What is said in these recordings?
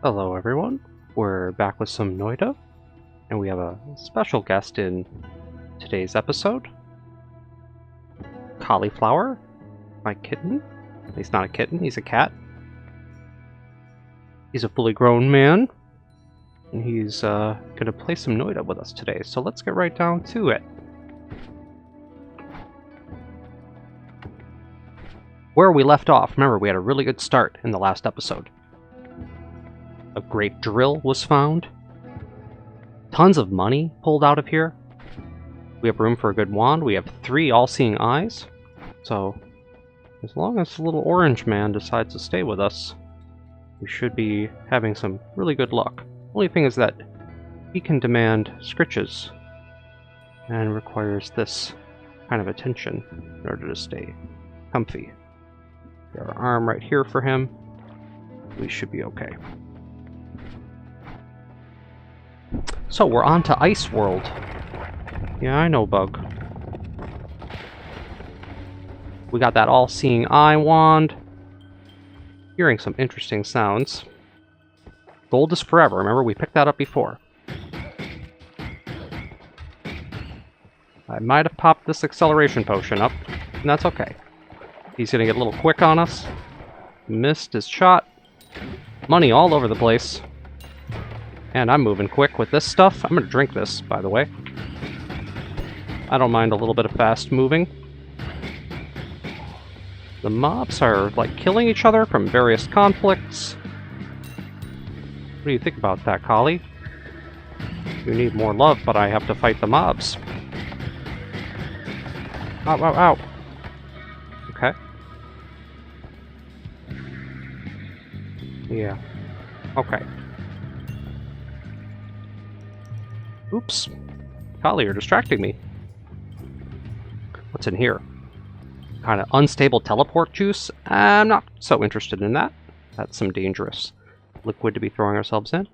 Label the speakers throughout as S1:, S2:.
S1: Hello everyone, we're back with some Noita, and we have a special guest in today's episode. Cauliflower, my kitten. He's not a kitten, he's a cat. He's a fully grown man, and he's gonna play some Noita with us today, so let's get right down to it. Where we left off, remember we had a really good start in the last episode. A great drill was found. Tons of money pulled out of here. We have room for a good wand. We have 3 all-seeing eyes. So, as long as the little orange man decides to stay with us, we should be having some really good luck. Only thing is that he can demand scritches and requires this kind of attention in order to stay comfy. Got our arm right here for him. We should be okay. So we're on to Ice World. Yeah, I know, Bug. We got that all-seeing eye wand. Hearing some interesting sounds. Gold is forever. Remember, we picked that up before. I might have popped this acceleration potion up, and that's okay. He's gonna get a little quick on us. Missed his shot. Money all over the place. And I'm moving quick with this stuff. I'm gonna drink this, by the way. I don't mind a little bit of fast moving. The mobs are, like, killing each other from various conflicts. What do you think about that, Collie? You need more love, but I have to fight the mobs. Ow, ow, ow. Okay. Yeah. Okay. Oops. Collie, you're distracting me. What's in here? Kind of unstable teleport juice? I'm not so interested in that. That's some dangerous liquid to be throwing ourselves in.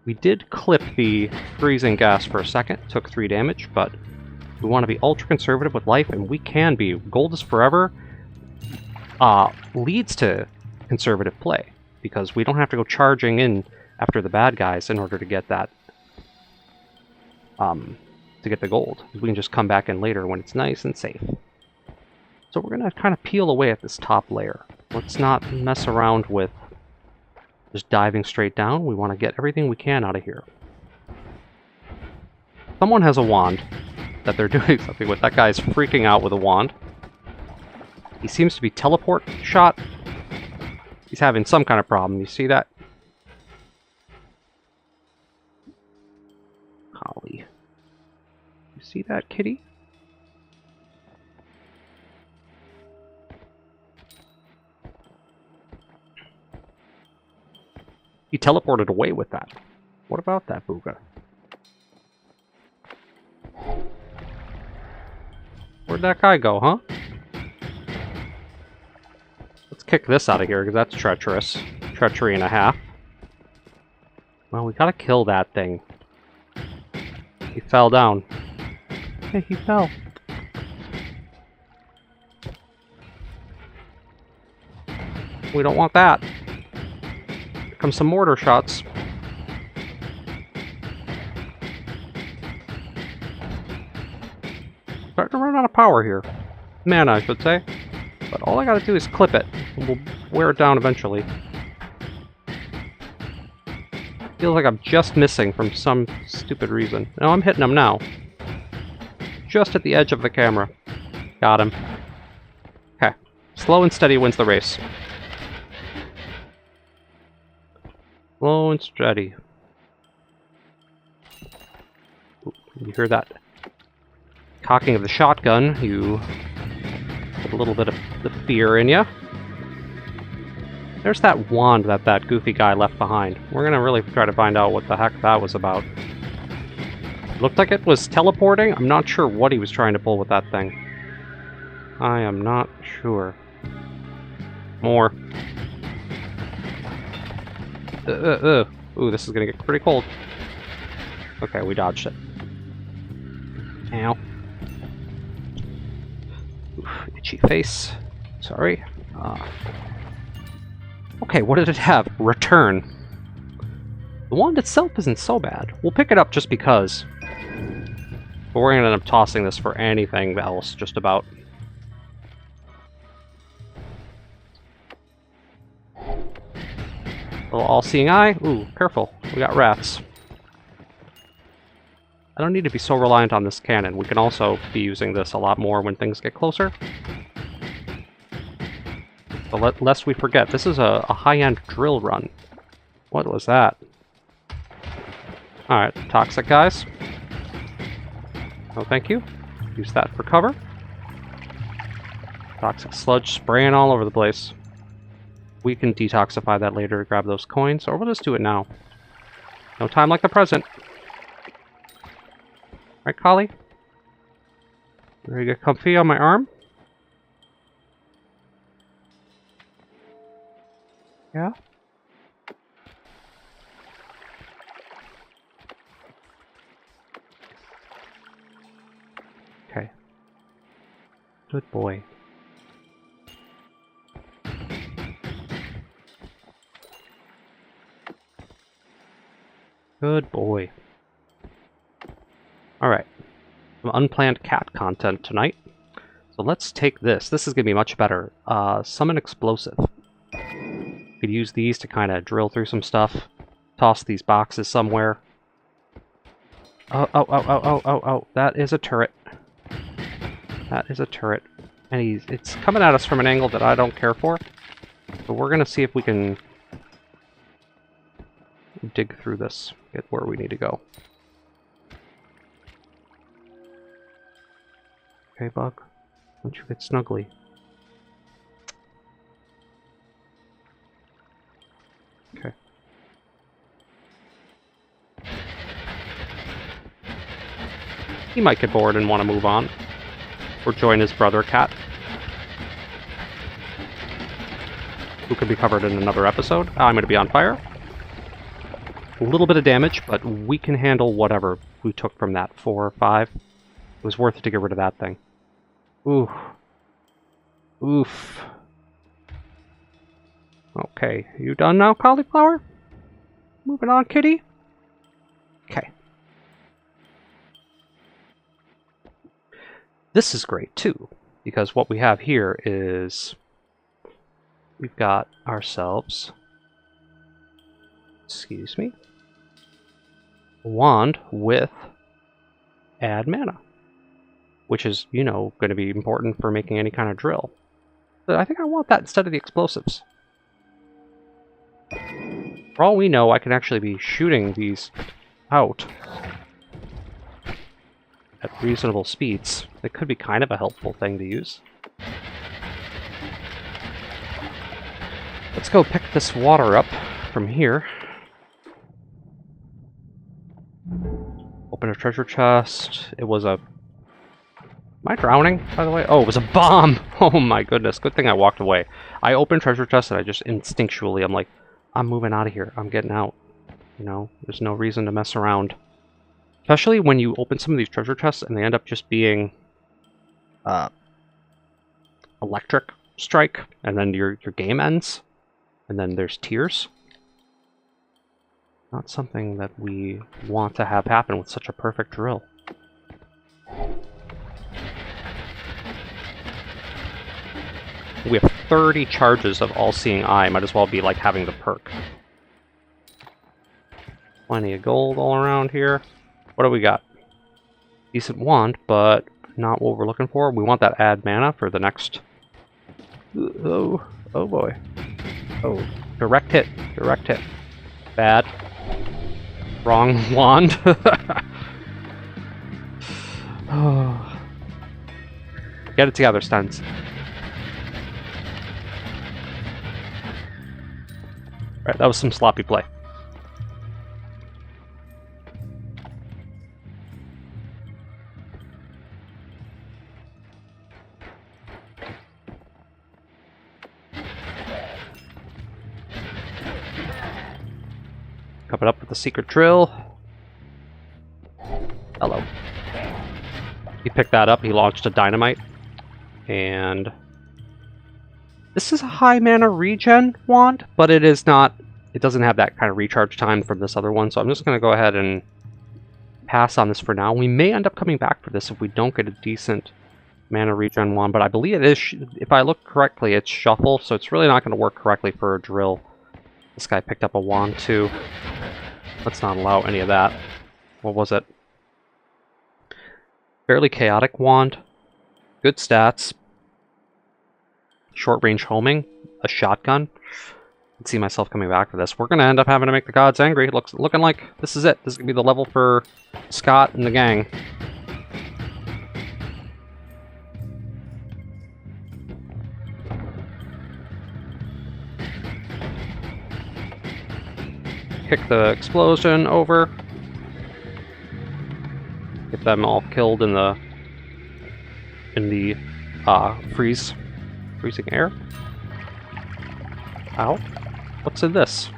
S1: We did clip the freezing gas for a second. Took 3 damage, but we want to be ultra conservative with life, and we can be. Gold is forever leads to conservative play, because we don't have to go charging in after the bad guys in order to get that to get the gold. We can just come back in later when it's nice and safe. So we're going to kind of peel away at this top layer. Let's not mess around with just diving straight down. We want to get everything we can out of here. Someone has a wand that they're doing something with. That guy's freaking out with a wand. He seems to be teleport shot. He's having some kind of problem. You see that? Collie. You see that, kitty? He teleported away with that. What about that, Booga? Where'd that guy go, huh? Let's kick this out of here, because that's treacherous. Treachery and a half. Well, we gotta kill that thing. He fell down. Hey, he fell. We don't want that. Here come some mortar shots. Starting to run out of power here. Mana, I should say. But all I gotta do is clip it, and we'll wear it down eventually. Feels like I'm just missing from some stupid reason. No, I'm hitting him now. Just at the edge of the camera. Got him. Okay. Slow and steady wins the race. Slow and steady. Ooh, you hear that cocking of the shotgun, you get a little bit of the fear in you. There's that wand that goofy guy left behind. We're gonna really try to find out what the heck that was about. Looked like it was teleporting. I'm not sure what he was trying to pull with that thing. I am not sure. More. Ooh, this is gonna get pretty cold. Okay, we dodged it. Ow. Oof, itchy face. Sorry. Okay, what did it have? Return. The wand itself isn't so bad. We'll pick it up just because. But we're going to end up tossing this for anything else, just about. Little all-seeing eye. Ooh, careful. We got rats. I don't need to be so reliant on this cannon. We can also be using this a lot more when things get closer. But lest we forget, this is a high-end drill run. What was that? Alright, toxic guys. No thank you. Use that for cover. Toxic sludge spraying all over the place. We can detoxify that later to grab those coins, or we'll just do it now. No time like the present. Right, Collie? Ready to get comfy on my arm? Yeah? Okay. Good boy. Good boy. Alright. Some unplanned cat content tonight. So let's take this. This is going to be much better. Summon explosive. Could use these to kind of drill through some stuff. Toss these boxes somewhere. Oh. That is a turret. That is a turret. And it's coming at us from an angle that I don't care for. But we're going to see if we can dig through this. Get where we need to go. Okay, bug. Don't you get snuggly. Okay. He might get bored and want to move on. Or join his brother cat. Who could be covered in another episode. I'm going to be on fire. A little bit of damage, but we can handle whatever we took from that. 4 or 5. It was worth it to get rid of that thing. Ooh. Oof. Okay, you done now, Cauliflower? Moving on, kitty? Okay. This is great, too, because what we have here is we've got ourselves, excuse me, a wand with add mana, which is, you know, going to be important for making any kind of drill. But I think I want that instead of the explosives. For all we know, I can actually be shooting these out at reasonable speeds. It could be kind of a helpful thing to use. Let's go pick this water up from here. Open a treasure chest. It was a... Am I drowning, by the way? Oh, it was a bomb! Oh my goodness, good thing I walked away. I opened treasure chest and I just instinctually, I'm like, I'm moving out of here. I'm getting out. You know, there's no reason to mess around. Especially when you open some of these treasure chests and they end up just being electric strike, and then your game ends, and then there's tears. Not something that we want to have happen with such a perfect drill. We have 30 charges of All-Seeing Eye. Might as well be like having the perk. Plenty of gold all around here. What do we got? Decent wand, but not what we're looking for. We want that add mana for the next... Oh boy. Oh, direct hit. Direct hit. Bad. Wrong wand. Oh. Get it together, StehnZ. Right, that was some sloppy play. Coming up with the secret drill. Hello. He picked that up, he launched a dynamite. And this is a high mana regen wand, but it is not it doesn't have that kind of recharge time from this other one, so I'm just going to go ahead and pass on this for now. We may end up coming back for this if we don't get a decent mana regen wand, but I believe it is, if I look correctly, it's shuffle, so it's really not going to work correctly for a drill. This guy picked up a wand too. Let's not allow any of that. What was it? Fairly chaotic wand. Good stats. Short range homing. A shotgun. I can see myself coming back for this. We're going to end up having to make the gods angry. Looking like this is it. This is going to be the level for Scott and the gang. Kick the explosion over. Get them all killed in the freezing air. Ow. What's in this?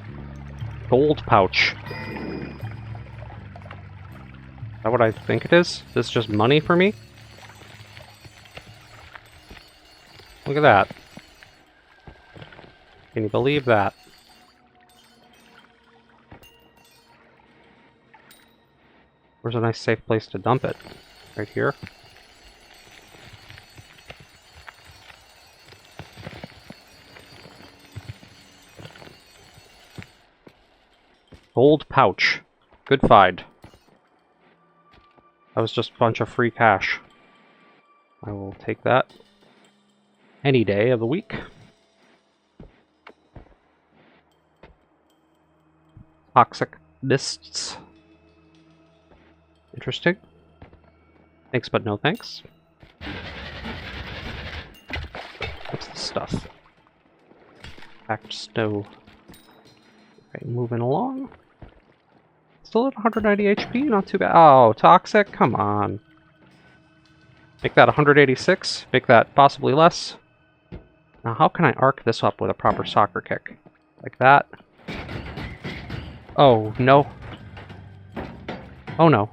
S1: Gold pouch. Is that what I think it is? Is this just money for me? Look at that. Can you believe that? Where's a nice safe place to dump it? Right here. Gold pouch. Good find. That was just a bunch of free cash. I will take that any day of the week. Toxic mists. Interesting. Thanks, but no thanks. What's this stuff? Packed snow. Okay, moving along. Still at 190 HP, not too bad. Oh, toxic? Come on. Make that 186. Make that possibly less. Now, how can I arc this up with a proper soccer kick? Like that? Oh, no. Oh, no.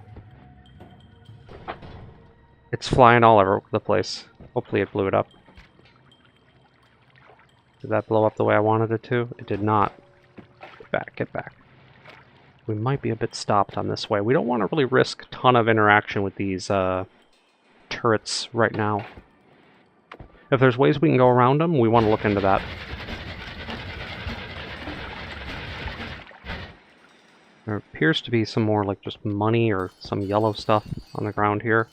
S1: It's flying all over the place. Hopefully it blew it up. Did that blow up the way I wanted it to? It did not. Get back, get back. We might be a bit stopped on this way. We don't want to really risk a ton of interaction with these turrets right now. If there's ways we can go around them, we want to look into that. There appears to be some more like just money or some yellow stuff on the ground here.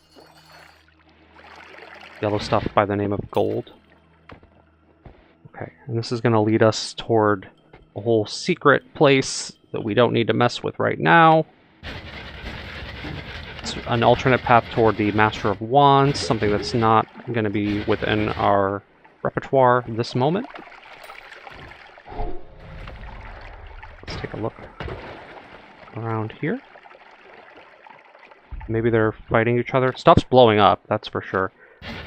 S1: Yellow stuff by the name of gold. Okay, and this is going to lead us toward a whole secret place that we don't need to mess with right now. It's an alternate path toward the Master of Wands, something that's not going to be within our repertoire this moment. Let's take a look around here. Maybe they're fighting each other. Stuff's blowing up, that's for sure.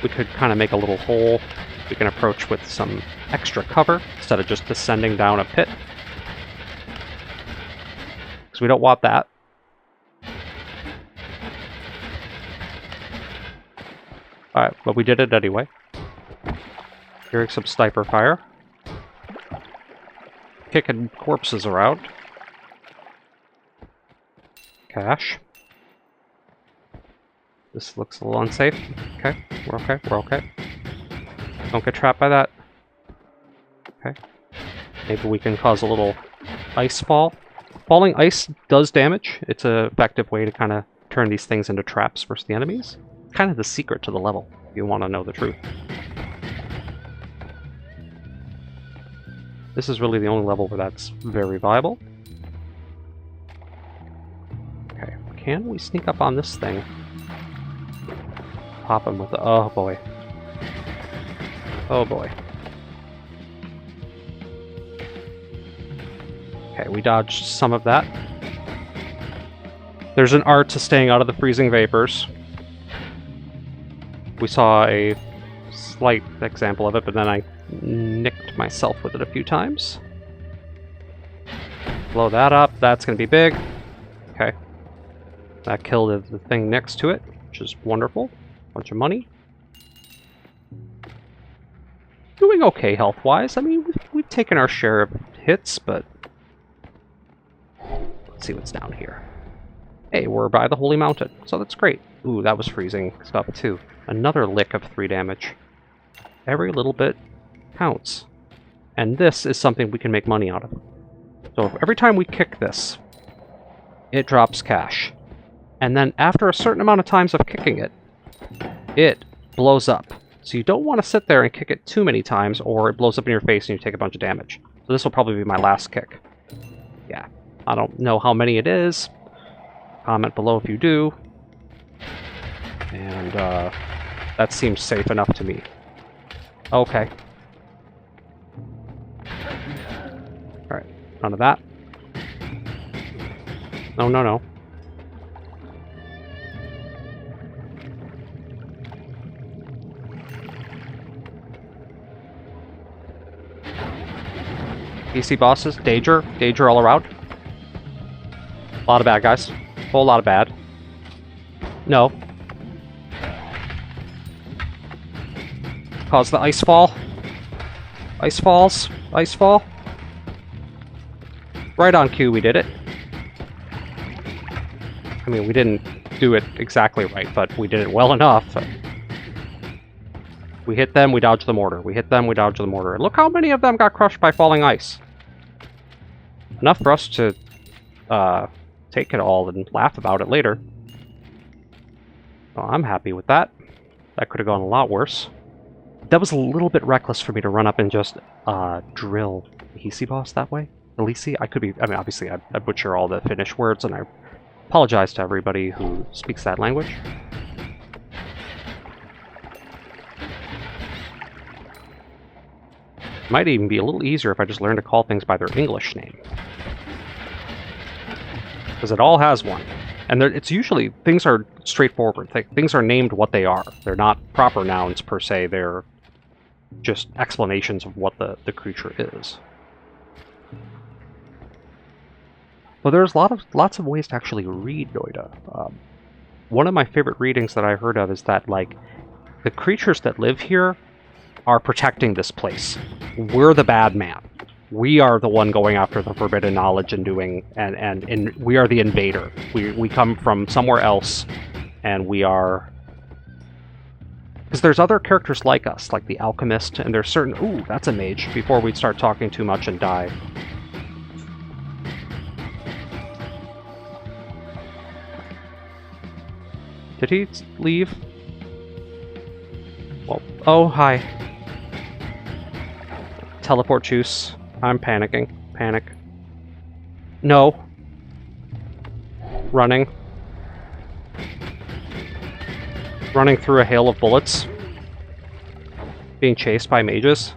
S1: We could kind of make a little hole we can approach with some extra cover instead of just descending down a pit. Because we don't want that. Alright, but we did it anyway. Hearing some sniper fire. Kicking corpses around. Cash. This looks a little unsafe. Okay, we're okay, we're okay. Don't get trapped by that. Okay. Maybe we can cause a little ice fall. Falling ice does damage. It's an effective way to kind of turn these things into traps versus the enemies. Kind of the secret to the level, if you want to know the truth. This is really the only level where that's very viable. Okay, can we sneak up on this thing? Pop him with the... oh boy. Oh boy. Okay, we dodged some of that. There's an art to staying out of the freezing vapors. We saw a slight example of it, but then I nicked myself with it a few times. Blow that up. That's going to be big. Okay. That killed the thing next to it, which is wonderful. Bunch of money. Doing okay health-wise. I mean, we've taken our share of hits, but Let's see what's down here. Hey, we're by the Holy Mountain, so that's great. Ooh, that was freezing stuff too. Another lick of 3 damage. Every little bit counts. And this is something we can make money out of. So every time we kick this, it drops cash. And then after a certain amount of times of kicking it, it blows up. So you don't want to sit there and kick it too many times, or it blows up in your face and you take a bunch of damage. So this will probably be my last kick. Yeah, I don't know how many it is. Comment below if you do. And that seems safe enough to me. Okay. Alright, none of that. No, no, no. PC bosses, danger all around. A lot of bad guys. Whole lot of bad. No. Cause the ice fall. Ice falls. Ice fall. Right on cue we did it. I mean, we didn't do it exactly right, but we did it well enough. We hit them, we dodge the mortar. We hit them, we dodge the mortar. And look how many of them got crushed by falling ice. Enough for us to take it all and laugh about it later. Well, I'm happy with that. That could have gone a lot worse. That was a little bit reckless for me to run up and just drill the Hiisi boss that way. Hiisi, I could be, I mean, obviously I butcher all the Finnish words, and I apologize to everybody who speaks that language. Might even be a little easier if I just learn to call things by their English name. Because it all has one. And it's usually, things are straightforward. Things are named what they are. They're not proper nouns per se, they're just explanations of what the creature is. But there's lots of ways to actually read Noita. One of my favorite readings that I heard of is that, like, the creatures that live here are protecting this place. We're the bad man. We are the one going after the forbidden knowledge and doing, and we are the invader. We come from somewhere else, and we are... Because there's other characters like us, like the alchemist, and there's certain... Ooh, that's a mage, before we start talking too much and die. Did he leave? Well, oh, hi. Teleport juice. I'm panicking. Panic. No. Running. Running through a hail of bullets. Being chased by mages.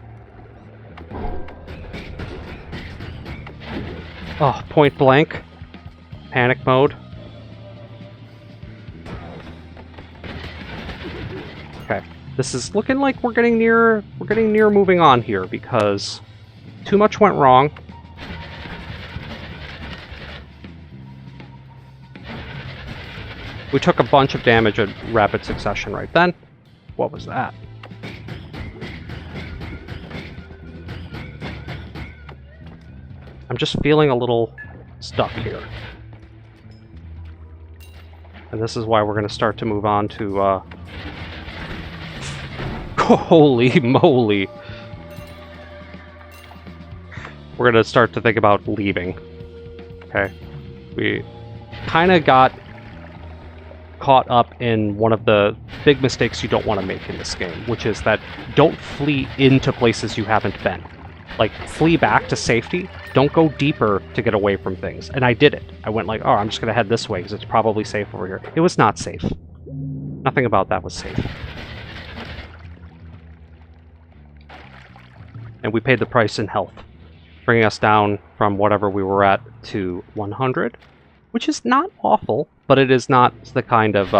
S1: Oh, point blank. Panic mode. Okay. This is looking like we're getting near moving on here, because too much went wrong. We took a bunch of damage in rapid succession right then. What was that? I'm just feeling a little stuck here. And this is why we're going to start to move on to holy moly. We're going to start to think about leaving. Okay. We kind of got caught up in one of the big mistakes you don't want to make in this game, which is that don't flee into places you haven't been. Like, flee back to safety. Don't go deeper to get away from things. And I did it. I went like, oh, I'm just going to head this way because it's probably safe over here. It was not safe. Nothing about that was safe. And we paid the price in health, bringing us down from whatever we were at to 100, which is not awful, but it is not the kind of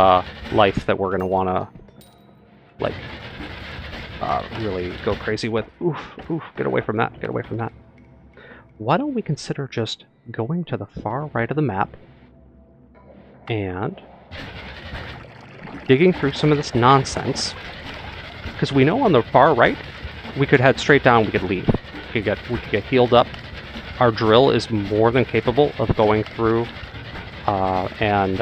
S1: life that we're going to want to, like, really go crazy with. Oof, oof, get away from that, get away from that. Why don't we consider just going to the far right of the map and digging through some of this nonsense, because we know on the far right we could head straight down, we could leave. We could get healed up our drill is more than capable of going through and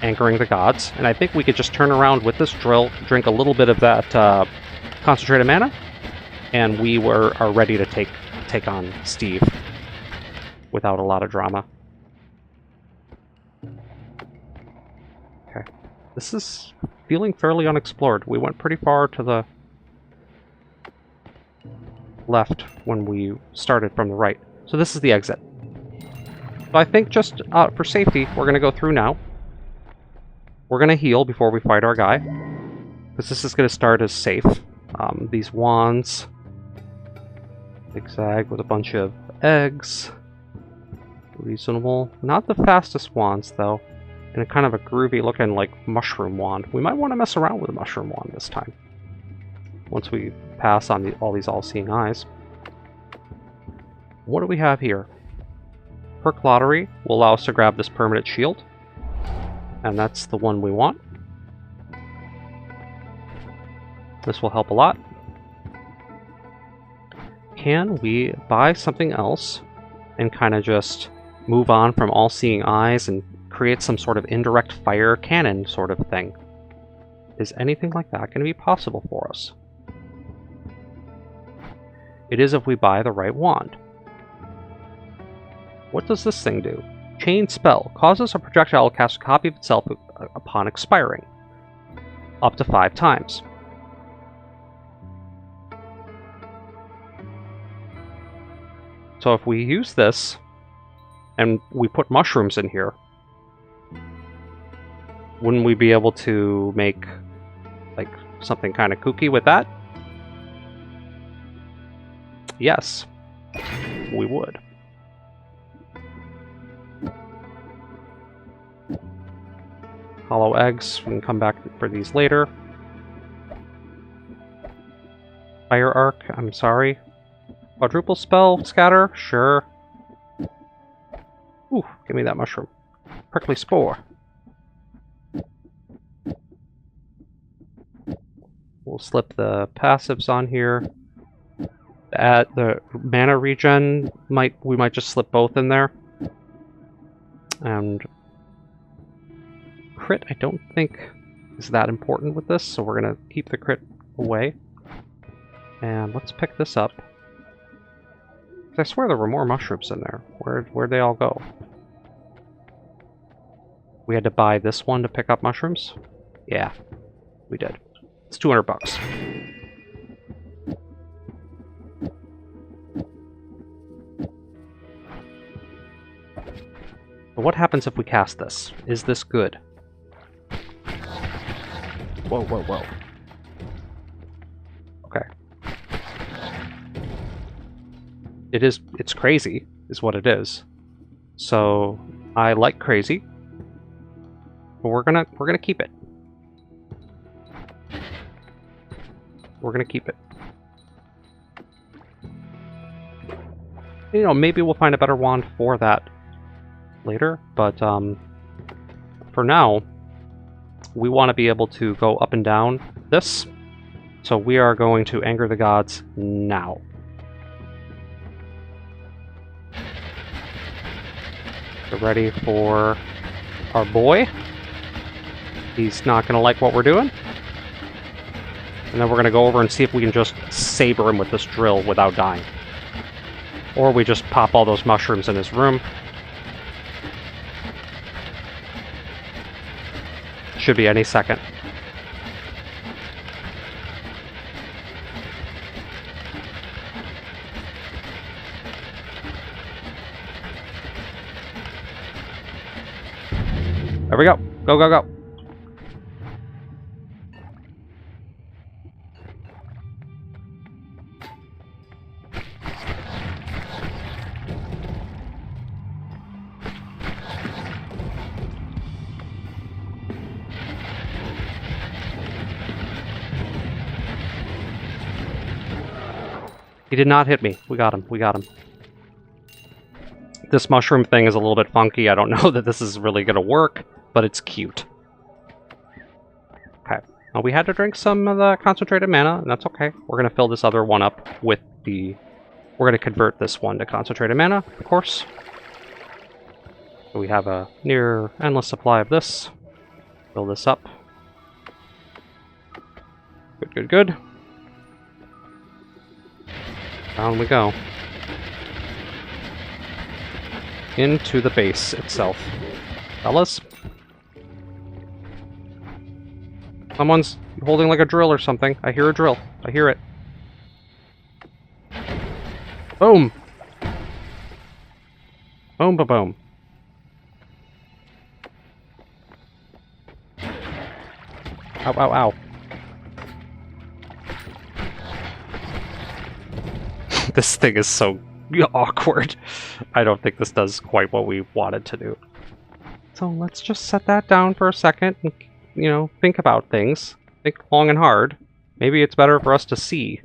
S1: anchoring the gods. And I think we could just turn around with this drill, drink a little bit of that concentrated mana, and we are ready to take on Steve without a lot of drama. Okay. This is feeling fairly unexplored. We went pretty far to the left when we started from the right. So this is the exit. So I think just for safety, we're going to go through now. We're going to heal before we fight our guy, because this is going to start as safe. These wands, zigzag with a bunch of eggs, reasonable. Not the fastest wands though, and a kind of a groovy looking like mushroom wand. We might want to mess around with a mushroom wand this time, once we pass on all these all-seeing eyes. What do we have here? Perk lottery will allow us to grab this permanent shield, and that's the one we want. This will help a lot. Can we buy something else and kind of just move on from all-seeing eyes and create some sort of indirect fire cannon sort of thing? Is anything like that going to be possible for us? It is if we buy the right wand. What does this thing do? Chain spell. Causes a projectile to cast a copy of itself upon expiring. Up to 5 times. So if we use this, and we put mushrooms in here, wouldn't we be able to make like something kind of kooky with that? Yes, we would. Hollow eggs, we can come back for these later. Fire arc, I'm sorry. Quadruple spell, scatter, sure. Ooh, give me that mushroom. Prickly spore. We'll slip the passives on here. At the mana regen, we might just slip both in there. And crit, I don't think is that important with this, so we're gonna keep the crit away. And let's pick this up. I swear there were more mushrooms in there. Where'd they all go? We had to buy this one to pick up mushrooms? Yeah, we did. It's 200 bucks. But what happens if we cast this? Is this good? Whoa, whoa, whoa. Okay. It's crazy, is what it is. So, I like crazy. But we're gonna keep it. We're gonna keep it. You know, maybe we'll find a better wand for that later, but for now, we want to be able to go up and down this. So we are going to anger the gods now. Get ready for our boy. He's not going to like what we're doing. And then we're going to go over and see if we can just saber him with this drill without dying. Or we just pop all those mushrooms in his room. Should be any second. There we go. Go, go, go. He did not hit me. We got him. We got him. This mushroom thing is a little bit funky. I don't know that this is really going to work, but it's cute. Okay. Now we had to drink some of the concentrated mana, and that's okay. We're going to fill this other one up with the We're going to convert this one to concentrated mana, of course. So we have a near endless supply of this. Fill this up. Good, good, good. Down we go. Into the base itself. Fellas? Someone's holding like a drill or something. I hear a drill. I hear it. Boom! Boom, ba boom. Ow, ow, ow. This thing is so awkward. I don't think this does quite what we wanted to do. So let's just set that down for a second and, you know, think about things. Think long and hard. Maybe it's better for us to see.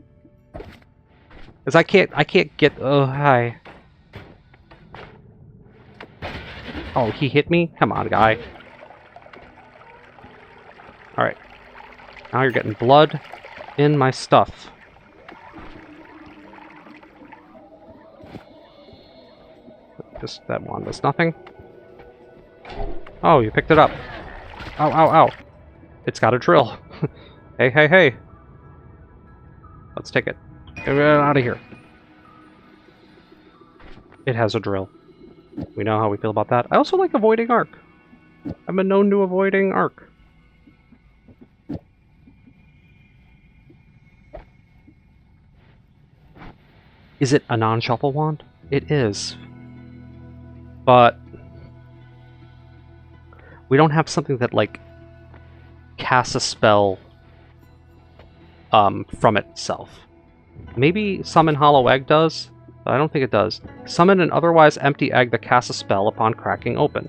S1: Because I can't get... Oh, hi. Oh, he hit me? Come on, guy. Alright. Now you're getting blood in my stuff. Just that one does nothing. Oh, you picked it up. Ow, ow, ow. It's got a drill. Hey, hey, hey. Let's take it. Get out of here. It has a drill. We know how we feel about that. I also like avoiding arc. I've been known to avoiding arc. Is it a non-shuffle wand? It is. But we don't have something that, like, casts a spell from itself. Maybe Summon Hollow Egg does, but I don't think it does. Summon an otherwise empty egg that casts a spell upon cracking open.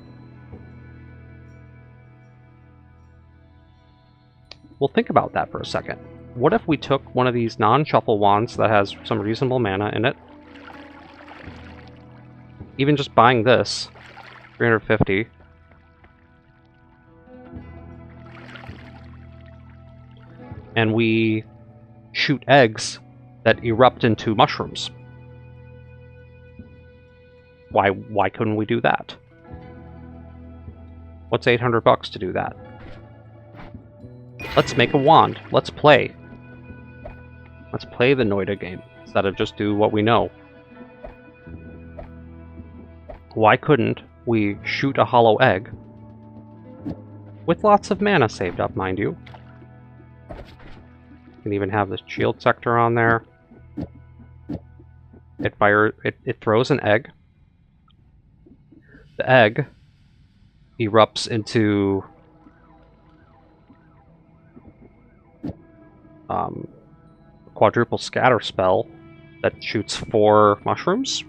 S1: We'll think about that for a second. What if we took one of these non-shuffle wands that has some reasonable mana in it? Even just buying this, 350. And we shoot eggs that erupt into mushrooms. Why couldn't we do that? What's 800 bucks to do that? Let's make a wand. Let's play. Let's play the Noita game instead of just do what we know. Why couldn't we shoot a hollow egg with lots of mana saved up, mind you? You can even have the shield sector on there. It throws an egg. The egg erupts into a quadruple scatter spell that shoots 4 mushrooms.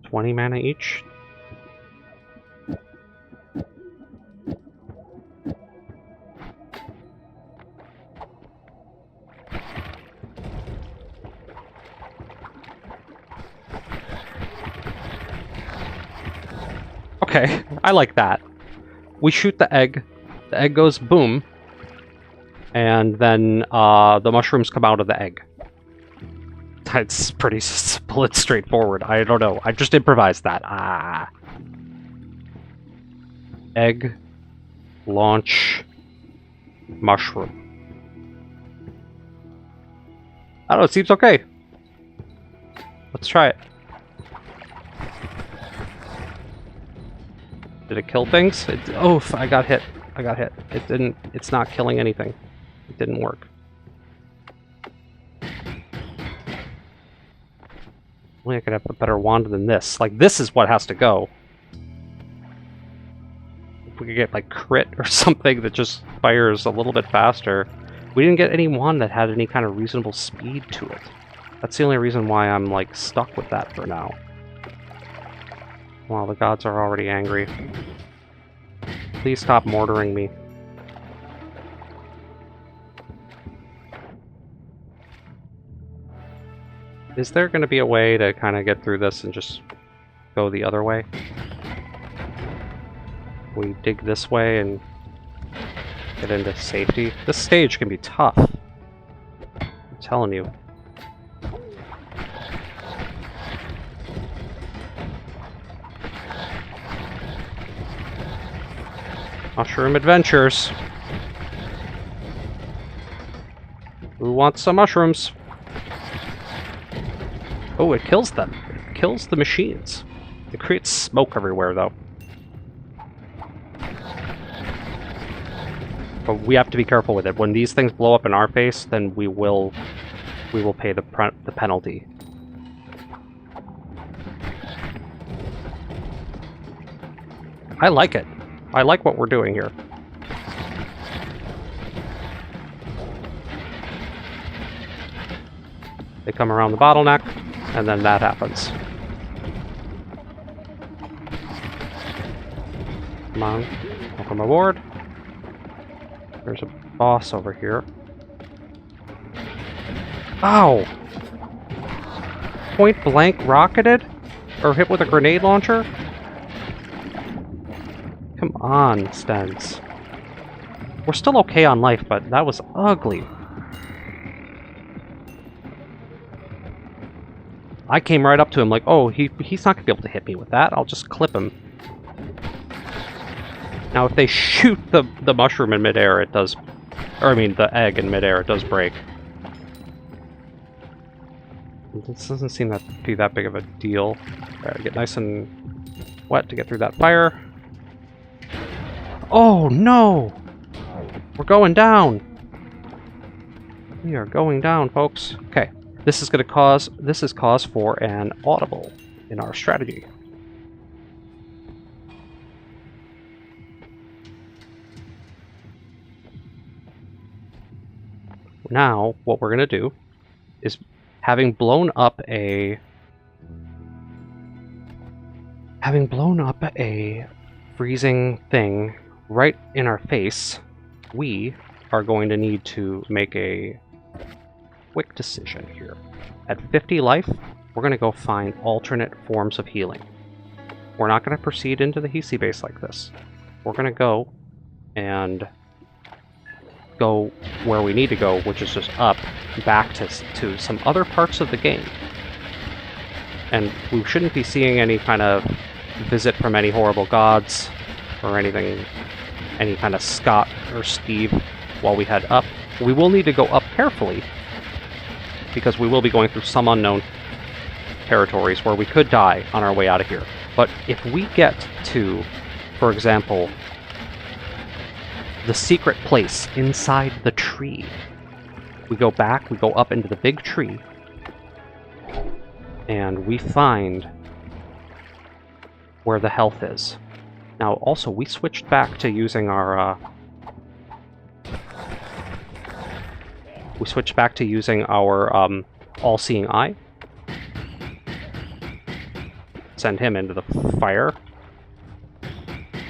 S1: 20 mana each. Okay, I like that. We shoot the egg goes boom, and then the mushrooms come out of the egg. It's pretty simple and straightforward. I don't know. I just improvised that. Egg, launch, mushroom. I don't know, it seems okay. Let's try it. Did it kill things? Oh, I got hit. I got hit. It didn't. It's not killing anything. It didn't work. Only I could have a better wand than this. Like, this is what has to go. If we could get, like, crit or something that just fires a little bit faster. We didn't get any wand that had any kind of reasonable speed to it. That's the only reason why I'm, like, stuck with that for now. Wow, the gods are already angry. Please stop mortaring me. Is there going to be a way to kind of get through this and just go the other way? We dig this way and get into safety. This stage can be tough. I'm telling you. Mushroom adventures. Who wants some mushrooms? Oh, it kills them. It kills the machines. It creates smoke everywhere, though. But we have to be careful with it. When these things blow up in our face, then we will pay the penalty. I like it. I like what we're doing here. They come around the bottleneck, and then that happens. Come on, welcome aboard. There's a boss over here. Ow! Point blank rocketed? Or hit with a grenade launcher? Come on, StehnZ. We're still okay on life, but that was ugly. I came right up to him like, oh, he's not going to be able to hit me with that. I'll just clip him. Now, if they shoot the mushroom in midair, it does... Or, I mean, the egg in midair, it does break. This doesn't seem to be that big of a deal. Gotta get nice and wet to get through that fire. Oh, no! We're going down! We are going down, folks. Okay. This is cause for an audible in our strategy. Now, what we're going to do is, having blown up a freezing thing right in our face, we are going to need to make a quick decision here. At 50 life, we're going to go find alternate forms of healing. We're not going to proceed into the Hiisi Base like this. We're going to go and go where we need to go, which is just up, back to some other parts of the game. And we shouldn't be seeing any kind of visit from any horrible gods or anything, any kind of Scott or Steve while we head up. We will need to go up carefully, because we will be going through some unknown territories where we could die on our way out of here. But if we get to, for example, the secret place inside the tree, we go back, we go up into the big tree, and we find where the health is. Now, also, we switched back to using our all-seeing eye. Send him into the fire.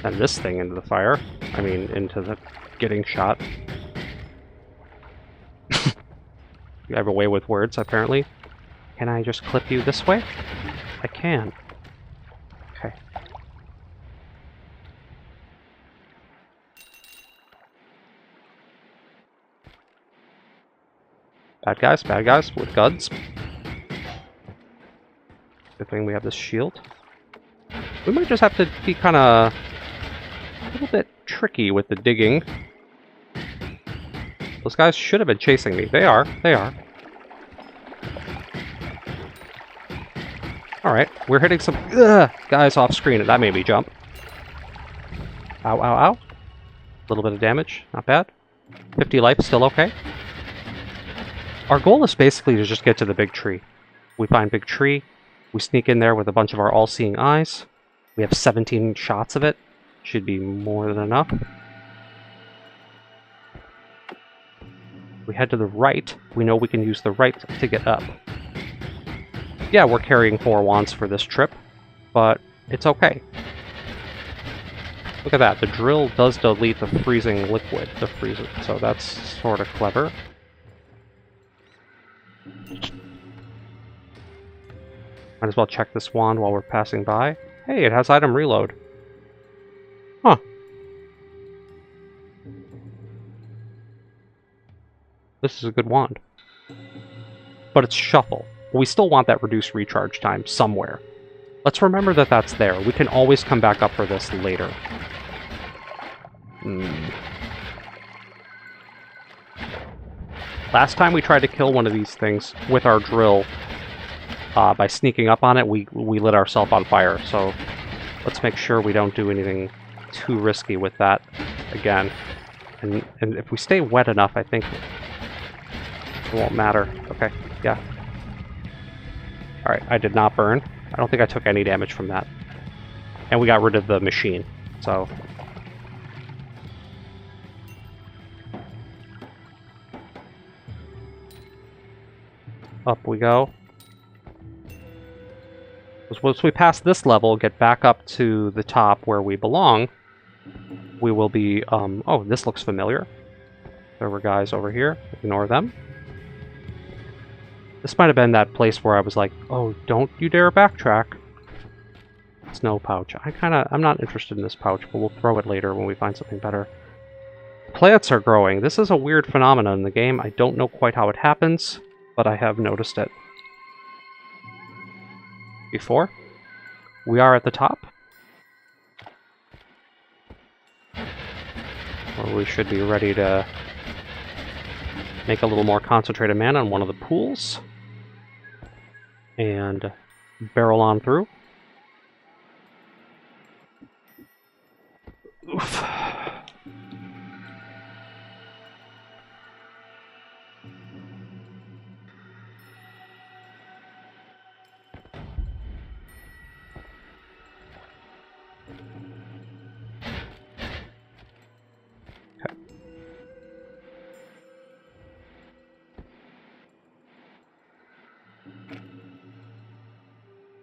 S1: Send this thing into the fire. I mean, into the getting shot. You have a way with words, apparently. Can I just clip you this way? I can. Okay. Bad guys with guns. Good thing we have this shield. We might just have to be kind of a little bit tricky with the digging. Those guys should have been chasing me. They are. Alright, we're hitting some guys off screen, and that made me jump. Ow, ow, ow. A little bit of damage, not bad. 50 life, still okay. Our goal is basically to just get to the big tree. We find big tree, we sneak in there with a bunch of our all-seeing eyes. We have 17 shots of it. Should be more than enough. We head to the right. We know we can use the right to get up. Yeah, we're carrying 4 wands for this trip, but it's okay. Look at that. The drill does delete the freezing liquid, so that's sort of clever. Might as well check this wand while we're passing by. Hey, it has item reload. Huh. This is a good wand. But it's shuffle. We still want that reduced recharge time somewhere. Let's remember that that's there. We can always come back up for this later. Last time we tried to kill one of these things with our drill, by sneaking up on it, we lit ourselves on fire. So let's make sure we don't do anything too risky with that again. And if we stay wet enough, I think it won't matter. Okay, yeah. Alright, I did not burn. I don't think I took any damage from that. And we got rid of the machine, so... Up we go. Once we pass this level, get back up to the top where we belong, we will be, oh, this looks familiar. There were guys over here. Ignore them. This might have been that place where I was like, oh, don't you dare backtrack. Snow pouch. I'm not interested in this pouch, but we'll throw it later when we find something better. Plants are growing. This is a weird phenomenon in the game. I don't know quite how it happens, but I have noticed it before. We are at the top, where we should be ready to make a little more concentrated mana on one of the pools and barrel on through. Oof.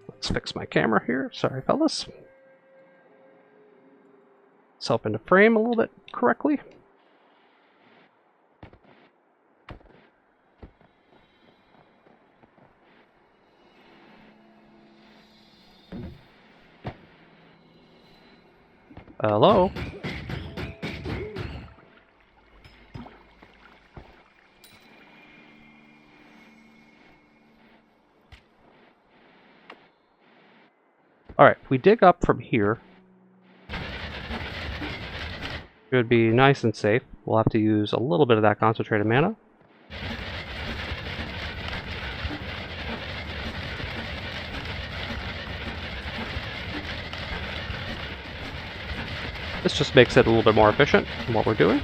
S1: Let's fix my camera here. Sorry, fellas. Self into frame a little bit correctly. Hello? Alright, if we dig up from here, should be nice and safe. We'll have to use a little bit of that concentrated mana. This just makes it a little bit more efficient in what we're doing.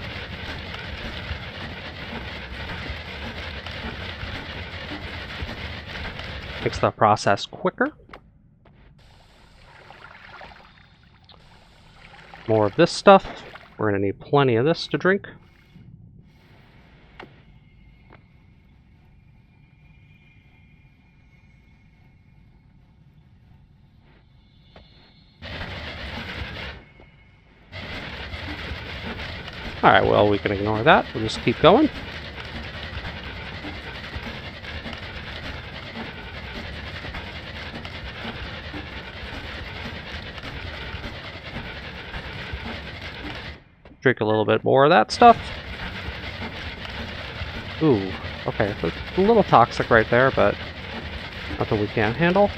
S1: Makes the process quicker. More of this stuff. We're going to need plenty of this to drink. Alright, well, we can ignore that. We'll just keep going. Drink a little bit more of that stuff. Ooh, okay, so it's a little toxic right there, but nothing we can't handle.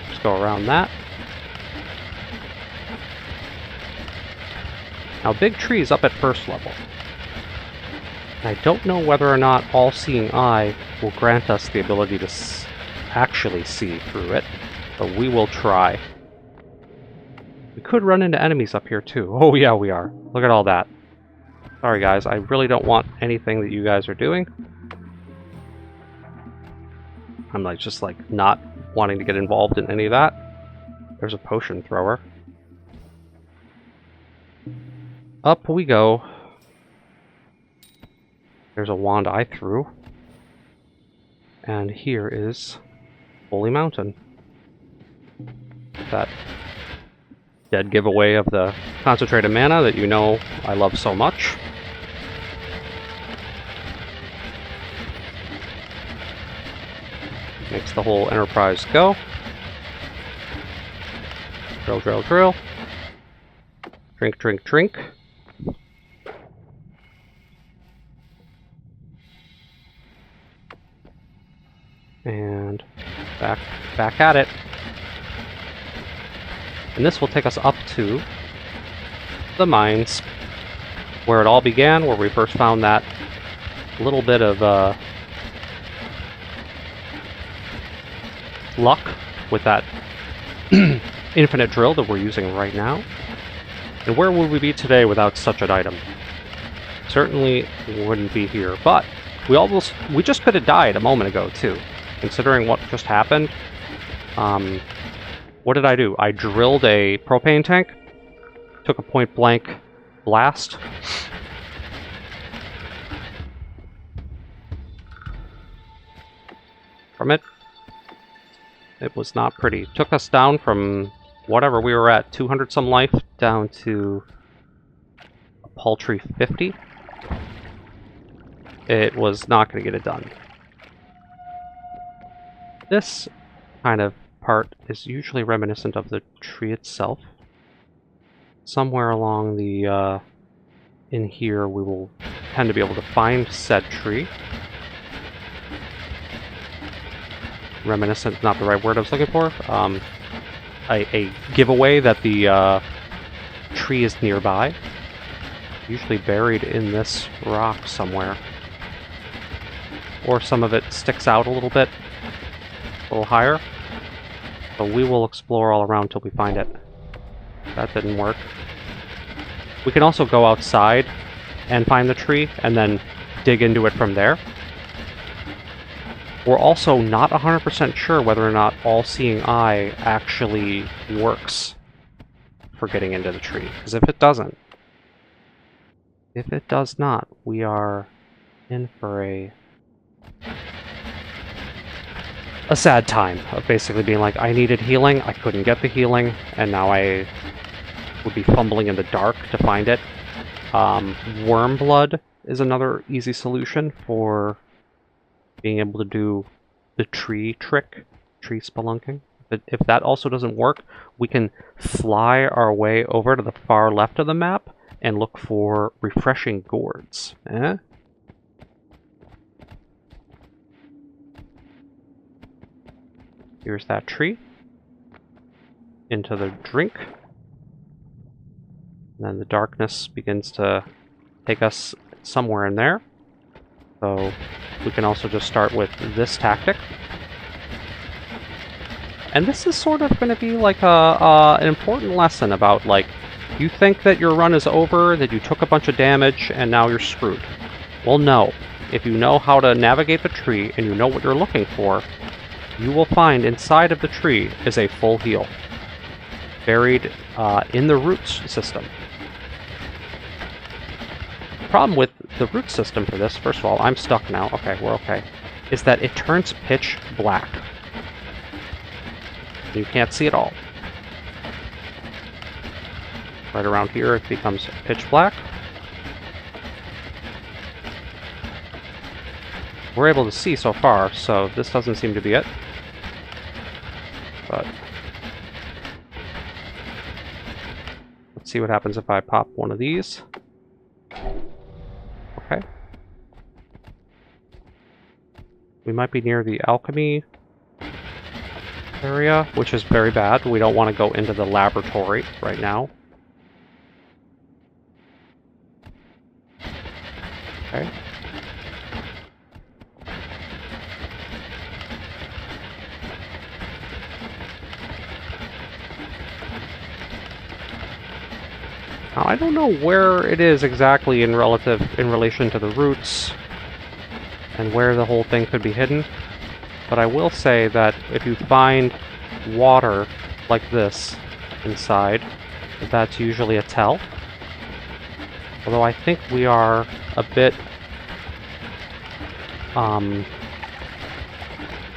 S1: Just go around that. Now, big trees up at first level. I don't know whether or not All-Seeing Eye will grant us the ability to actually see through it, but we will try. We could run into enemies up here too. Oh yeah, we are. Look at all that. Sorry guys, I really don't want anything that you guys are doing. I'm just not wanting to get involved in any of that. There's a potion thrower. Up we go. There's a wand I threw. And here is Holy Mountain. That dead giveaway of the concentrated mana that you know I love so much. Makes the whole enterprise go. Drill, drill, drill. Drink, drink, drink. And back at it. And this will take us up to the mines. where it all began, where we first found that little bit of luck with that infinite drill that we're using right now. And where would we be today without such an item? Certainly wouldn't be here, but we just could have died a moment ago too, considering what just happened. What did I do? I drilled a propane tank, took a point blank blast. From it. It was not pretty. Took us down from whatever we were at, 200 some life, down to a paltry 50. It was not going to get it done. This kind of part is usually reminiscent of the tree itself. Somewhere along the, in here, we will tend to be able to find said tree. Reminiscent, not the right word I was looking for. A giveaway that the tree is nearby. Usually buried in this rock somewhere. Or some of it sticks out a little bit, a little higher. But we will explore all around till we find it. That didn't work. We can also go outside and find the tree and then dig into it from there. We're also not 100% sure whether or not All-Seeing Eye actually works for getting into the tree. Because if it does not, we are in for a sad time of basically being like, I needed healing, I couldn't get the healing, and now I would be fumbling in the dark to find it. Worm blood is another easy solution for being able to do the tree trick, tree spelunking. But if that also doesn't work, we can fly our way over to the far left of the map and look for refreshing gourds. Here's that tree. Into the drink. And then the darkness begins to take us somewhere in there. So we can also just start with this tactic. And this is sort of going to be like an important lesson about, like, you think that your run is over, that you took a bunch of damage, and now you're screwed. Well, no. If you know how to navigate the tree, and you know what you're looking for, you will find inside of the tree is a full heal. Buried in the roots system. The problem with the root system for this, first of all, I'm stuck now, okay, we're okay, is that it turns pitch black. You can't see it all. Right around here it becomes pitch black. We're able to see so far, so this doesn't seem to be it. But let's see what happens if I pop one of these. Okay. We might be near the alchemy area, which is very bad. We don't want to go into the laboratory right now. Okay. Now, I don't know where it is exactly in relation to the roots and where the whole thing could be hidden, but I will say that if you find water like this inside, that's usually a tell. Although I think we are a bit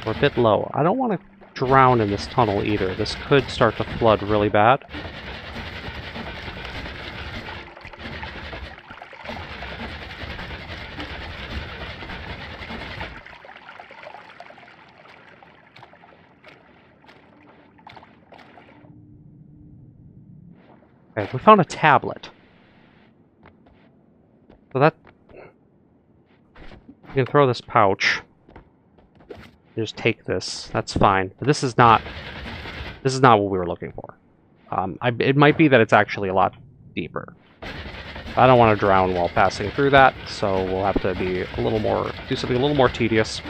S1: we're a bit low. I don't want to drown in this tunnel either. This could start to flood really bad. Okay, we found a tablet. So that... You can throw this pouch. Just take this. That's fine. But this is not what we were looking for. It might be that it's actually a lot deeper. I don't want to drown while passing through that, so we'll have to be a little more, do something a little more tedious.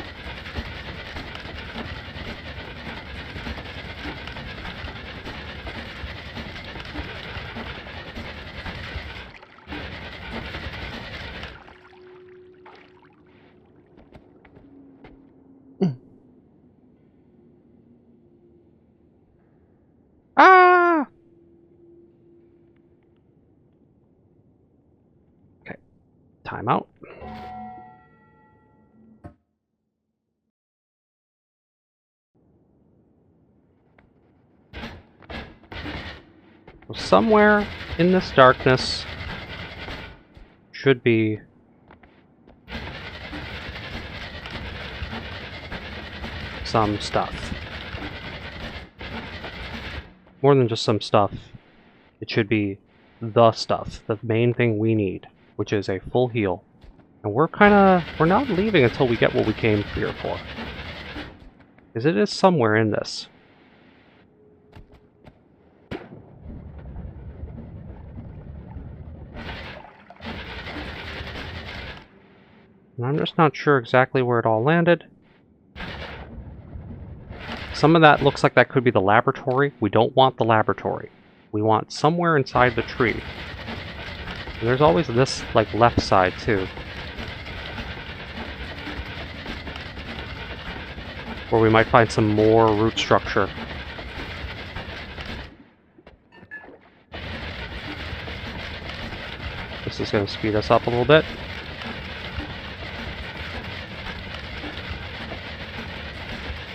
S1: Ah! Okay, time out. So somewhere in this darkness should be some stuff. More than just some stuff. It should be the stuff, the main thing we need, which is a full heal. And we're not leaving until we get what we came here for. Because it is somewhere in this. And I'm just not sure exactly where it all landed. Some of that looks like that could be the laboratory. We don't want the laboratory. We want somewhere inside the tree. And there's always this, like, left side, too. Where we might find some more root structure. This is going to speed us up a little bit.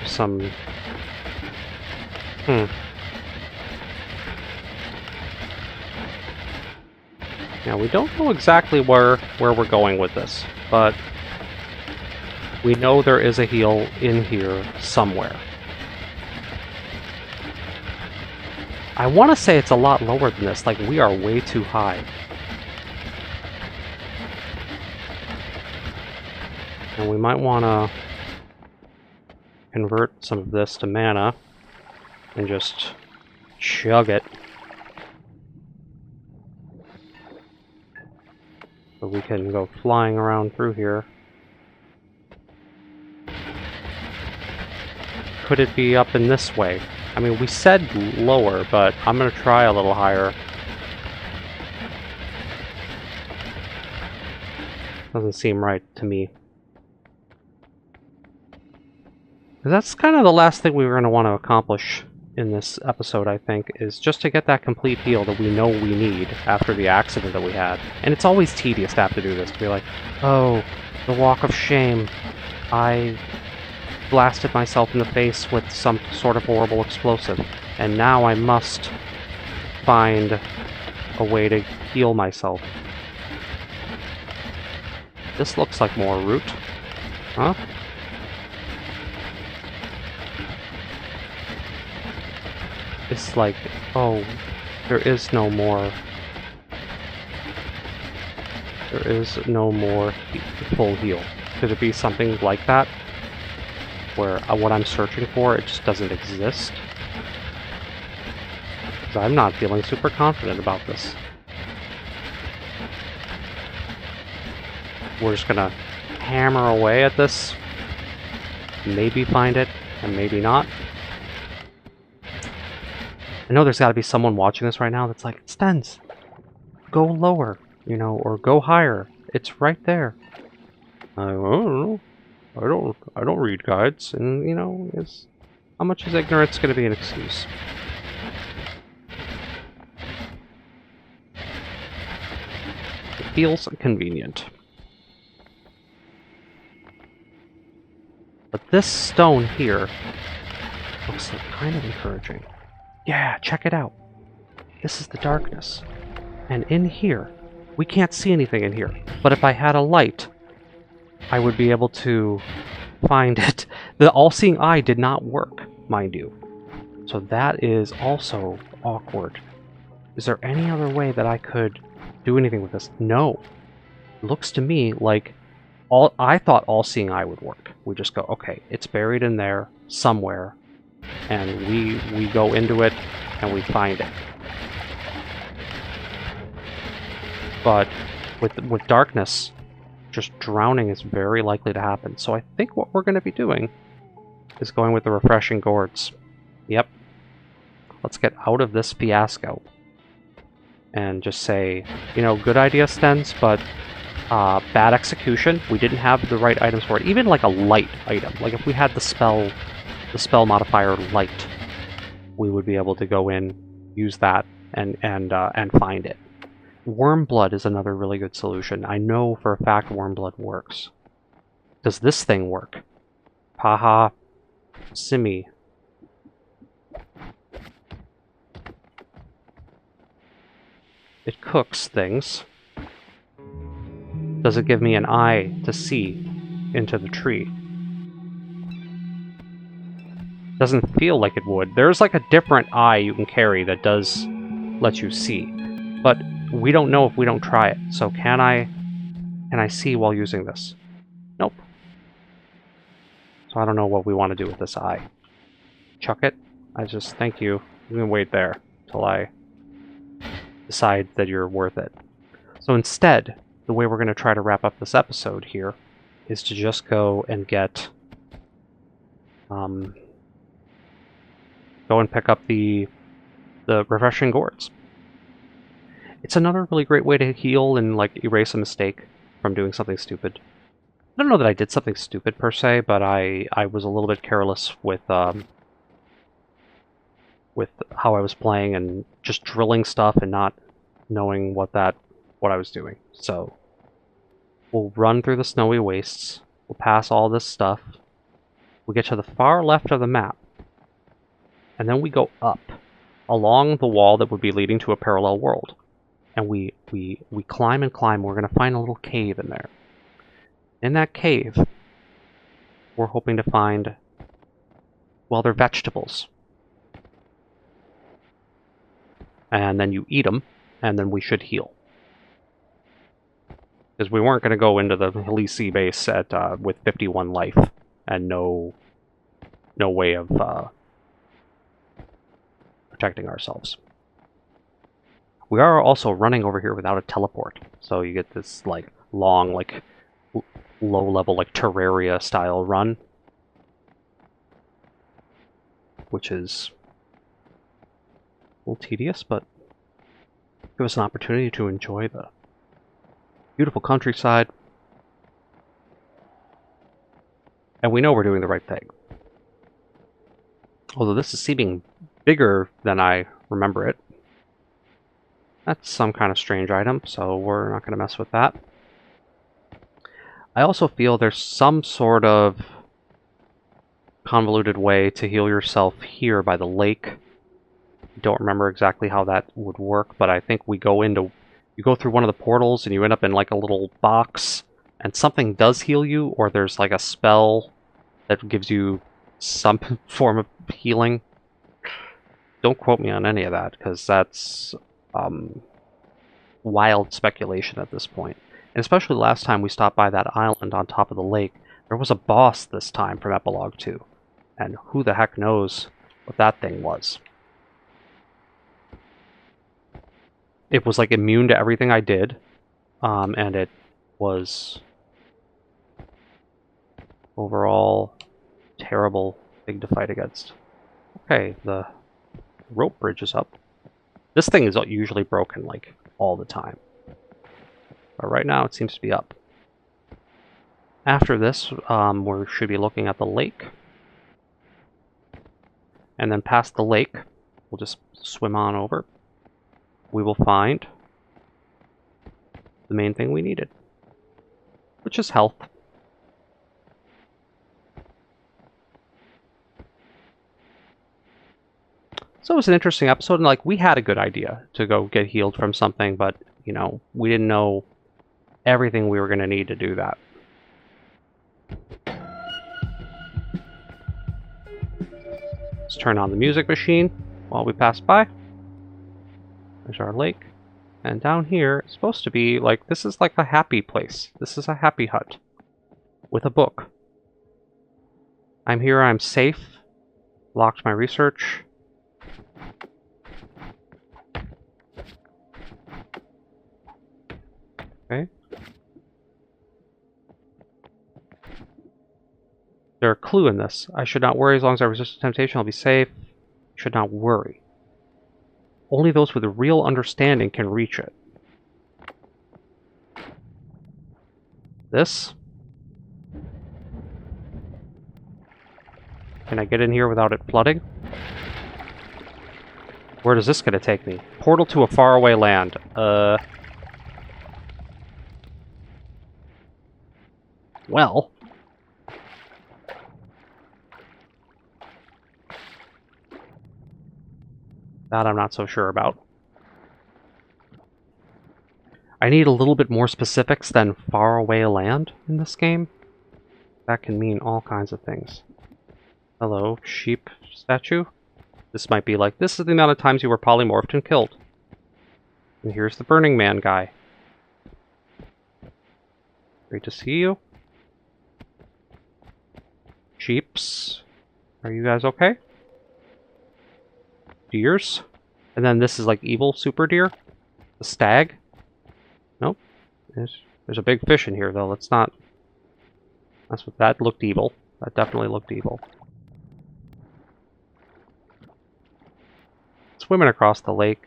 S1: Some... Now, we don't know exactly where we're going with this, but we know there is a heal in here somewhere. I want to say it's a lot lower than this, like we are way too high. And we might want to convert some of this to mana and just chug it. So we can go flying around through here. Could it be up in this way? I mean, we said lower, but I'm going to try a little higher. Doesn't seem right to me. That's kind of the last thing we were going to want to accomplish in this episode, I think, is just to get that complete heal that we know we need after the accident that we had. And it's always tedious to have to do this, to be like, oh, the walk of shame. I blasted myself in the face with some sort of horrible explosive, and now I must find a way to heal myself. This looks like more root. Huh? It's like, oh, there is no more. There is no more full heal. Could it be something like that? Where what I'm searching for, it just doesn't exist? Because I'm not feeling super confident about this. We're just gonna hammer away at this. Maybe find it, and maybe not. I know there's got to be someone watching this right now that's like, StehnZ, go lower, you know, or go higher. It's right there. I don't know. I don't read guides, and you know, how much is ignorance going to be an excuse? It feels convenient. But this stone here looks like kind of encouraging. Yeah, check it out. This is the darkness. And in here, we can't see anything in here. But if I had a light, I would be able to find it. The all-seeing eye did not work, mind you. So that is also awkward. Is there any other way that I could do anything with this? No. It looks to me like I thought all-seeing eye would work. We just go, okay, it's buried in there somewhere. And we go into it, and we find it. But with darkness, just drowning is very likely to happen. So I think what we're going to be doing is going with the refreshing gourds. Yep. Let's get out of this fiasco. And just say, you know, good idea, StehnZ, but bad execution. We didn't have the right items for it. Even like a light item. Like if we had the spell modifier light, we would be able to go in, use that, and find it. Worm blood is another really good solution. I know for a fact worm blood works. Does this thing work? Haha. Simi. It cooks things. Does it give me an eye to see into the tree? Doesn't feel like it would. There's like a different eye you can carry that does let you see. But we don't know if we don't try it. So can I see while using this? Nope. So I don't know what we want to do with this eye. Chuck it? Thank you. I'm gonna wait there till I decide that you're worth it. So instead, the way we're going to try to wrap up this episode here is to just go and get go and pick up the refreshing gourds. It's another really great way to heal and like erase a mistake from doing something stupid. I don't know that I did something stupid per se, but I was a little bit careless with how I was playing and just drilling stuff and not knowing what I was doing. So we'll run through the snowy wastes. We'll pass all this stuff. We get to the far left of the map. And then we go up along the wall that would be leading to a parallel world. And we climb and climb. We're going to find a little cave in there. In that cave, we're hoping to find, well, they're vegetables. And then you eat them, and then we should heal. Because we weren't going to go into the Hiisi Base with 51 life and no way of protecting ourselves. We are also running over here without a teleport, so you get this like long, like low-level, like Terraria style run, which is a little tedious, but give us an opportunity to enjoy the beautiful countryside. And we know we're doing the right thing. Although this is seeming bigger than I remember it. That's some kind of strange item, so we're not going to mess with that. I also feel there's some sort of convoluted way to heal yourself here by the lake. Don't remember exactly how that would work, but I think you go through one of the portals and you end up in like a little box and something does heal you, or there's like a spell that gives you some form of healing. Don't quote me on any of that, because that's wild speculation at this point. And especially last time we stopped by that island on top of the lake, there was a boss this time from Epilogue 2. And who the heck knows what that thing was. It was like immune to everything I did, and it was overall terrible thing to fight against. Okay, the rope bridge is up. This thing is usually broken like all the time, but right now it seems to be up. After this, we should be looking at the lake, and then past the lake, we'll just swim on over. We will find the main thing we needed, which is health. So it was an interesting episode, and like we had a good idea to go get healed from something, but you know, we didn't know everything we were going to need to do that. Let's turn on the music machine while we pass by. There's our lake. And down here, it's supposed to be like, this is like a happy place. This is a happy hut with a book. I'm here, I'm safe. Locked my research. Okay. There's a clue in this. I should not worry as long as I resist temptation. I'll be safe. Should not worry. Only those with a real understanding can reach it. This? Can I get in here without it flooding? Where is this going to take me? Portal to a faraway land. Well. That I'm not so sure about. I need a little bit more specifics than faraway land in this game. That can mean all kinds of things. Hello, sheep statue. This might be like, this is the amount of times you were polymorphed and killed. And here's the Burning Man guy. Great to see you. Sheeps. Are you guys okay? Deers. And then this is like evil super deer. The stag. Nope. There's a big fish in here though. Let's not... That's what that looked evil. That definitely looked evil. Swimming across the lake.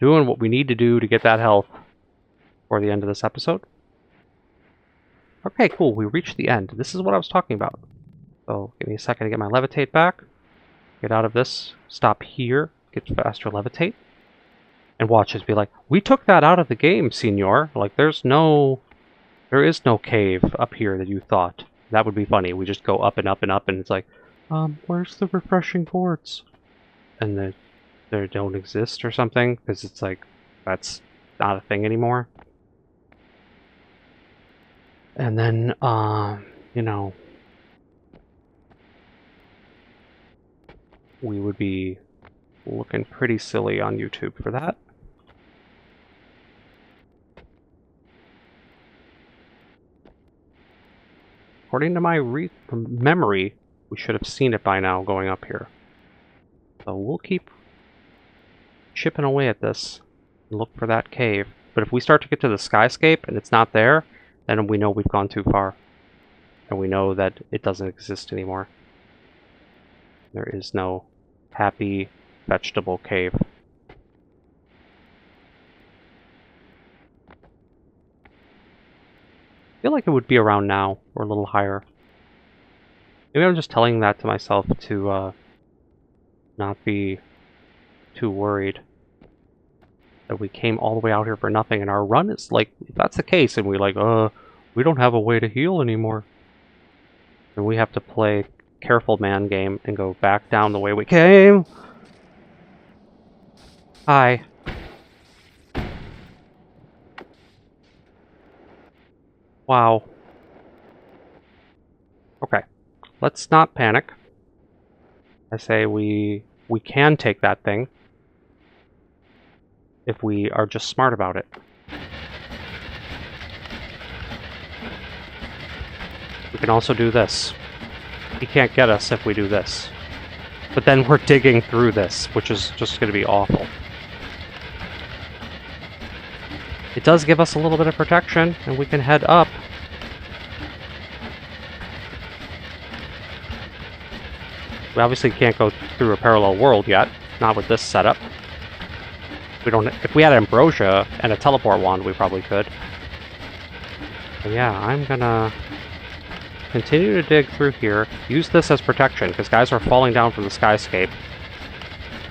S1: Doing what we need to do to get that health for the end of this episode. Okay, cool. We reached the end. This is what I was talking about. So, give me a second to get my levitate back. Get out of this. Stop here. Get faster levitate. And watch us be like, we took that out of the game, senor. Like, there is no cave up here that you thought. That would be funny. We just go up and up and up, and it's like, where's the refreshing quartz? And they don't exist or something, because it's like, that's not a thing anymore. And then, you know, we would be looking pretty silly on YouTube for that. According to my memory, we should have seen it by now going up here. So we'll keep chipping away at this and look for that cave. But if we start to get to the skyscape and it's not there, then we know we've gone too far. And we know that it doesn't exist anymore. There is no happy vegetable cave. I feel like it would be around now, or a little higher. Maybe I'm just telling that to myself to not be too worried that we came all the way out here for nothing, and our run is like, if that's the case, and we're like, we don't have a way to heal anymore. And we have to play careful man game and go back down the way we came. Hi. Wow. Okay. Let's not panic. I say we can take that thing if we are just smart about it. We can also do this. He can't get us if we do this. But then we're digging through this, which is just going to be awful. It does give us a little bit of protection, and we can head up. We obviously can't go through a parallel world yet, not with this setup. We don't. If we had ambrosia and a teleport wand, we probably could. But yeah, I'm gonna continue to dig through here. Use this as protection, because guys are falling down from the skyscape.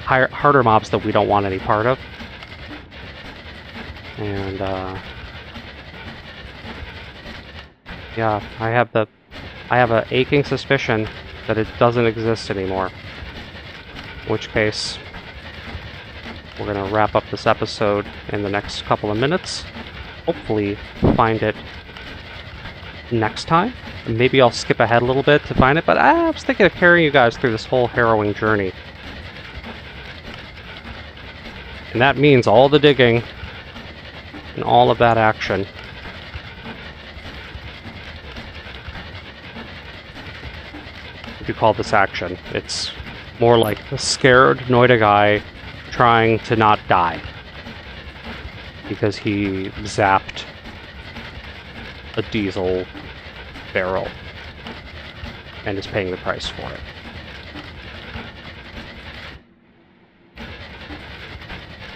S1: Harder mobs that we don't want any part of. And yeah, I have a aching suspicion that it doesn't exist anymore. In which case, we're gonna wrap up this episode in the next couple of minutes. Hopefully find it next time. Maybe I'll skip ahead a little bit to find it, but I was thinking of carrying you guys through this whole harrowing journey. And that means all the digging and all of that action. If you call this action, it's more like a scared Noita guy trying to not die. because he zapped a diesel barrel and is paying the price for it.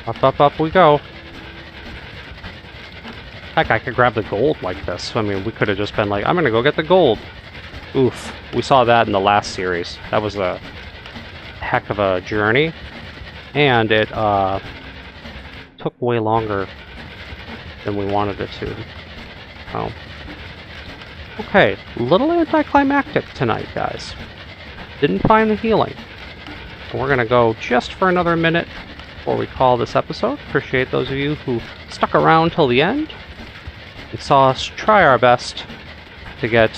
S1: Up, up, up we go. Heck, I could grab the gold like this. I mean, we could have just been like, I'm gonna go get the gold. Oof. We saw that in the last series. That was a heck of a journey. And it took way longer than we wanted it to. Oh. Okay, a little anticlimactic tonight, guys. Didn't find the healing. We're gonna go just for another minute before we call this episode. Appreciate those of you who stuck around till the end and saw us try our best to get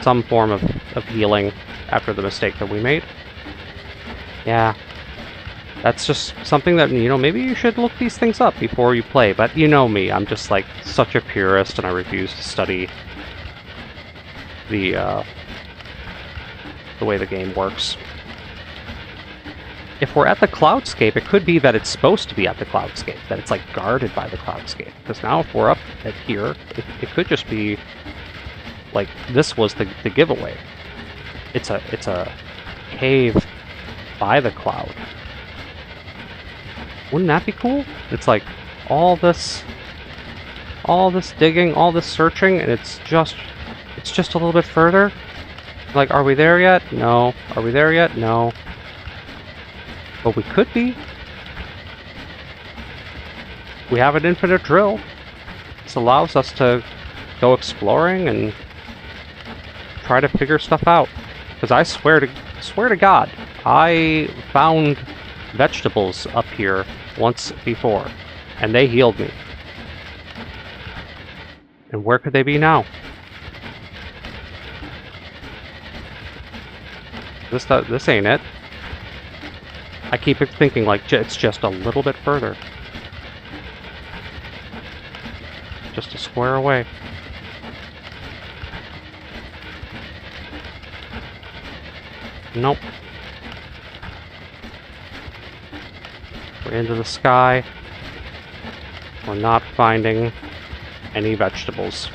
S1: some form of healing after the mistake that we made. Yeah, that's just something that, you know, maybe you should look these things up before you play, but you know me, I'm just like such a purist and I refuse to study the way the game works. If we're at the cloudscape, it could be that it's supposed to be at the cloudscape, that it's like guarded by the cloudscape. Because now if we're up at here, it could just be like this was the giveaway. It's a cave by the cloud. Wouldn't that be cool? It's like all this digging, all this searching, and it's just a little bit further. Like, are we there yet? No. Are we there yet? No. But we could be. We have an infinite drill. This allows us to go exploring and try to figure stuff out. Because I swear to God, I found vegetables up here once before, and they healed me. And where could they be now? This ain't it. I keep thinking like it's just a little bit further. Just a square away. Nope. We're into the sky. We're not finding any vegetables.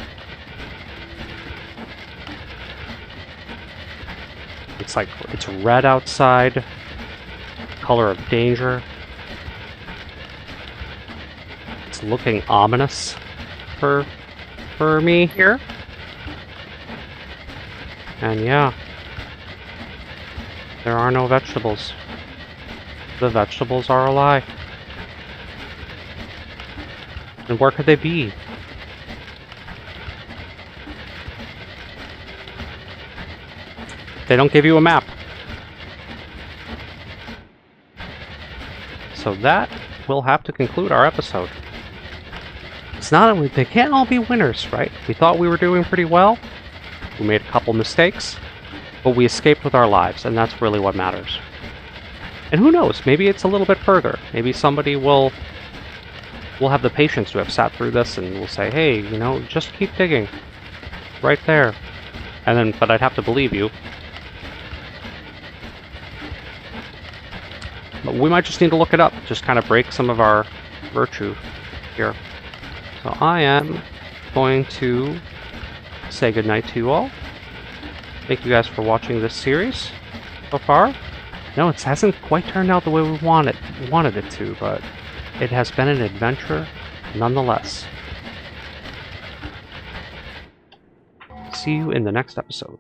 S1: It's like, it's red outside. Color of danger. It's looking ominous for me here. And yeah, there are no vegetables. The vegetables are a lie. And where could they be? They don't give you a map. So that will have to conclude our episode. It's not, they can't all be winners, right? We thought we were doing pretty well. We made a couple mistakes, but we escaped with our lives, and that's really what matters. And who knows, maybe it's a little bit further. Maybe somebody will have the patience to have sat through this and will say, hey, you know, just keep digging. Right there. And then, but I'd have to believe you. But we might just need to look it up, just kind of break some of our virtue here. So I am going to say goodnight to you all. Thank you guys for watching this series so far. No, it hasn't quite turned out the way we wanted it to, but it has been an adventure nonetheless. See you in the next episode.